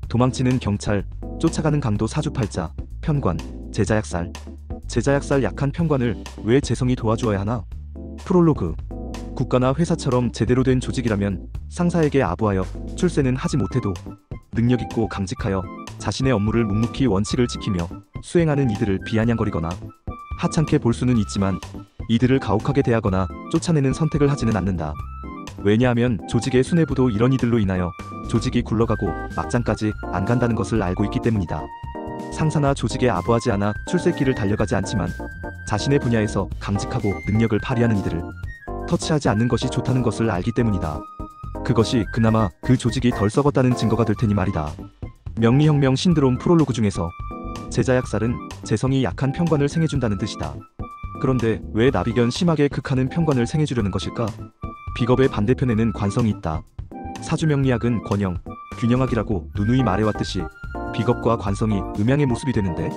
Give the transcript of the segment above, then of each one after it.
도망치는 경찰, 쫓아가는 강도 사주팔자, 편관, 제자약살. 제자약살 약한 편관을 왜 재성이 도와주어야 하나? 프롤로그. 국가나 회사처럼 제대로 된 조직이라면 상사에게 아부하여 출세는 하지 못해도 능력있고 강직하여 자신의 업무를 묵묵히 원칙을 지키며 수행하는 이들을 비아냥거리거나 하찮게 볼 수는 있지만 이들을 가혹하게 대하거나 쫓아내는 선택을 하지는 않는다. 왜냐하면 조직의 수뇌부도 이런 이들로 인하여 조직이 굴러가고 막장까지 안 간다는 것을 알고 있기 때문이다. 상사나 조직에 아부하지 않아 출세길을 달려가지 않지만 자신의 분야에서 강직하고 능력을 발휘하는 이들을 터치하지 않는 것이 좋다는 것을 알기 때문이다. 그것이 그나마 그 조직이 덜 썩었다는 증거가 될 테니 말이다. 명리혁명 신드롬 프롤로그 중에서 제자약살은 재성이 약한 편관을 생해준다는 뜻이다. 그런데 왜 나비견 심하게 극하는 편관을 생해주려는 것일까? 비겁의 반대편에는 관성이 있다. 사주명리학은 권형, 균형학이라고 누누이 말해왔듯이 비겁과 관성이 음양의 모습이 되는데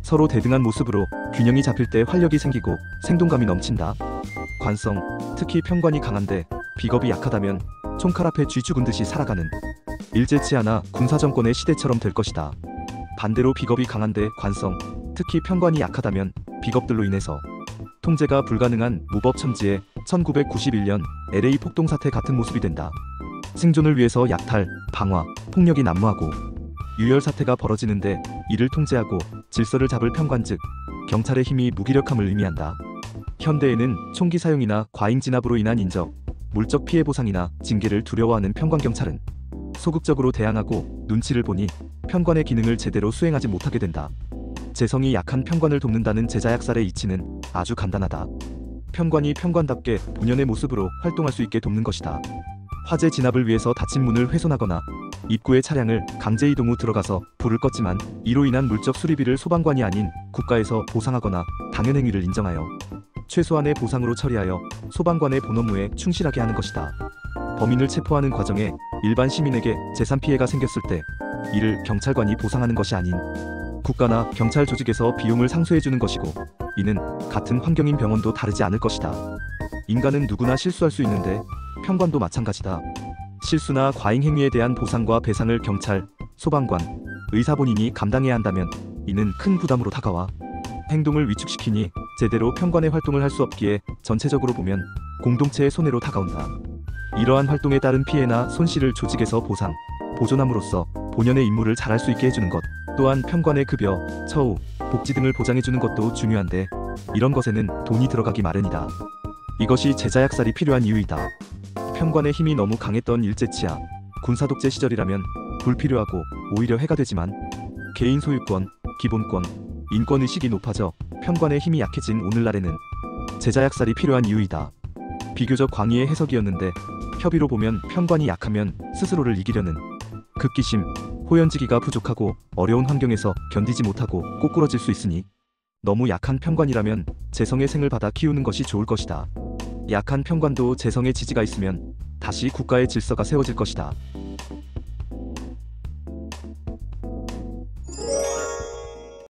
서로 대등한 모습으로 균형이 잡힐 때 활력이 생기고 생동감이 넘친다. 관성, 특히 편관이 강한데 비겁이 약하다면 총칼 앞에 쥐 죽은 듯이 살아가는 일제치하나 군사정권의 시대처럼 될 것이다. 반대로 비겁이 강한데 관성, 특히 편관이 약하다면 비겁들로 인해서 통제가 불가능한 무법천지의 1991년 LA 폭동사태 같은 모습이 된다. 생존을 위해서 약탈, 방화, 폭력이 난무하고 유혈사태가 벌어지는데 이를 통제하고 질서를 잡을 편관 즉 경찰의 힘이 무기력함을 의미한다. 현대에는 총기 사용이나 과잉 진압으로 인한 인적, 물적 피해 보상이나 징계를 두려워하는 편관경찰은 소극적으로 대항하고 눈치를 보니 편관의 기능을 제대로 수행하지 못하게 된다. 재성이 약한 편관을 돕는다는 제자약살의 이치는 아주 간단하다. 편관이 편관답게 본연의 모습으로 활동할 수 있게 돕는 것이다. 화재 진압을 위해서 닫힌 문을 훼손하거나 입구의 차량을 강제 이동 후 들어가서 불을 껐지만 이로 인한 물적 수리비를 소방관이 아닌 국가에서 보상하거나 당연행위를 인정하여 최소한의 보상으로 처리하여 소방관의 본 업무에 충실하게 하는 것이다. 범인을 체포하는 과정에 일반 시민에게 재산 피해가 생겼을 때 이를 경찰관이 보상하는 것이 아닌 국가나 경찰 조직에서 비용을 상수해주는 것이고 이는 같은 환경인 병원도 다르지 않을 것이다. 인간은 누구나 실수할 수 있는데 편관도 마찬가지다. 실수나 과잉 행위에 대한 보상과 배상을 경찰, 소방관, 의사 본인이 감당해야 한다면 이는 큰 부담으로 다가와 행동을 위축시키니 제대로 편관의 활동을 할 수 없기에 전체적으로 보면 공동체의 손해로 다가온다. 이러한 활동에 따른 피해나 손실을 조직에서 보상, 보존함으로써 본연의 임무를 잘할 수 있게 해주는 것 또한 편관의 급여, 처우, 복지 등을 보장해주는 것도 중요한데 이런 것에는 돈이 들어가기 마련이다. 이것이 제자약살이 필요한 이유이다. 편관의 힘이 너무 강했던 일제치하, 군사독재 시절이라면 불필요하고 오히려 해가 되지만 개인 소유권, 기본권, 인권의식이 높아져 편관의 힘이 약해진 오늘날에는 제자약살이 필요한 이유이다. 비교적 광의의 해석이었는데 협의로 보면 편관이 약하면 스스로를 이기려는 극기심, 호연지기가 부족하고 어려운 환경에서 견디지 못하고 꼬꾸러질 수 있으니 너무 약한 편관이라면 재성의 생을 받아 키우는 것이 좋을 것이다. 약한 편관도 재성의 지지가 있으면 다시 국가의 질서가 세워질 것이다.